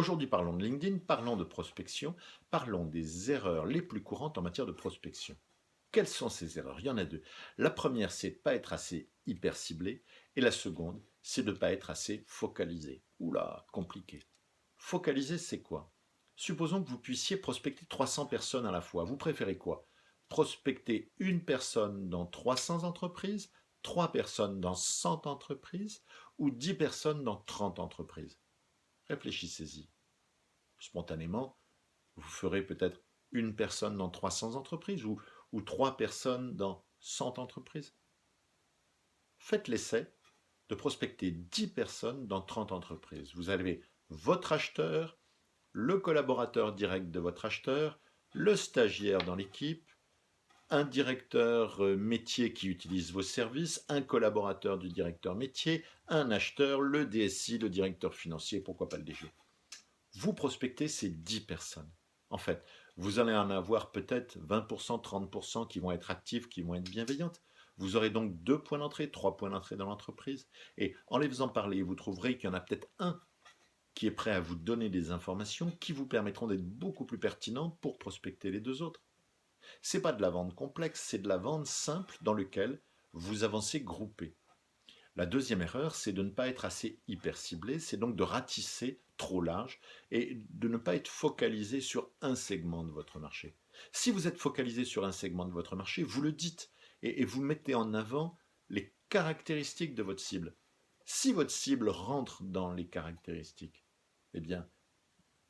Aujourd'hui, parlons de LinkedIn, parlons de prospection, parlons des erreurs les plus courantes en matière de prospection. Quelles sont ces erreurs? Il y en a deux. La première, c'est de ne pas être assez hyper ciblé, et la seconde, c'est de ne pas être assez focalisé. Oula, compliqué. Focaliser, c'est quoi? Supposons que vous puissiez prospecter 300 personnes à la fois. Vous préférez quoi? Prospecter une personne dans 300 entreprises, 3 personnes dans 100 entreprises ou 10 personnes dans 30 entreprises? Réfléchissez-y. Spontanément, vous ferez peut-être une personne dans 300 entreprises ou 3 personnes dans 100 entreprises. Faites l'essai de prospecter 10 personnes dans 30 entreprises. Vous avez votre acheteur, le collaborateur direct de votre acheteur, le stagiaire dans l'équipe, un directeur métier qui utilise vos services, un collaborateur du directeur métier, un acheteur, le DSI, le directeur financier, pourquoi pas le DG. Vous prospectez ces 10 personnes. En fait, vous allez en avoir peut-être 20%, 30% qui vont être actives, qui vont être bienveillantes. Vous aurez donc 2 points d'entrée, 3 points d'entrée dans l'entreprise. Et en les faisant parler, vous trouverez qu'il y en a peut-être un qui est prêt à vous donner des informations qui vous permettront d'être beaucoup plus pertinents pour prospecter les deux autres. Ce n'est pas de la vente complexe, c'est de la vente simple dans laquelle vous avancez groupé. La deuxième erreur, c'est de ne pas être assez hyper ciblé, c'est donc de ratisser trop large et de ne pas être focalisé sur un segment de votre marché. Si vous êtes focalisé sur un segment de votre marché, vous le dites et vous mettez en avant les caractéristiques de votre cible. Si votre cible rentre dans les caractéristiques, eh bien,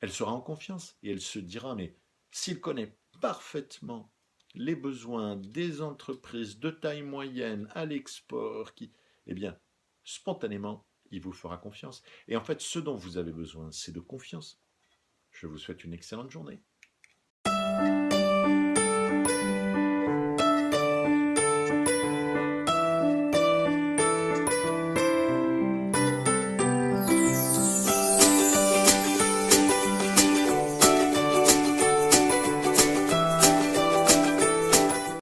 elle sera en confiance et elle se dira, mais s'il connaît parfaitement les besoins des entreprises de taille moyenne à l'export, eh bien, spontanément, il vous fera confiance. Et en fait, ce dont vous avez besoin, c'est de confiance. Je vous souhaite une excellente journée.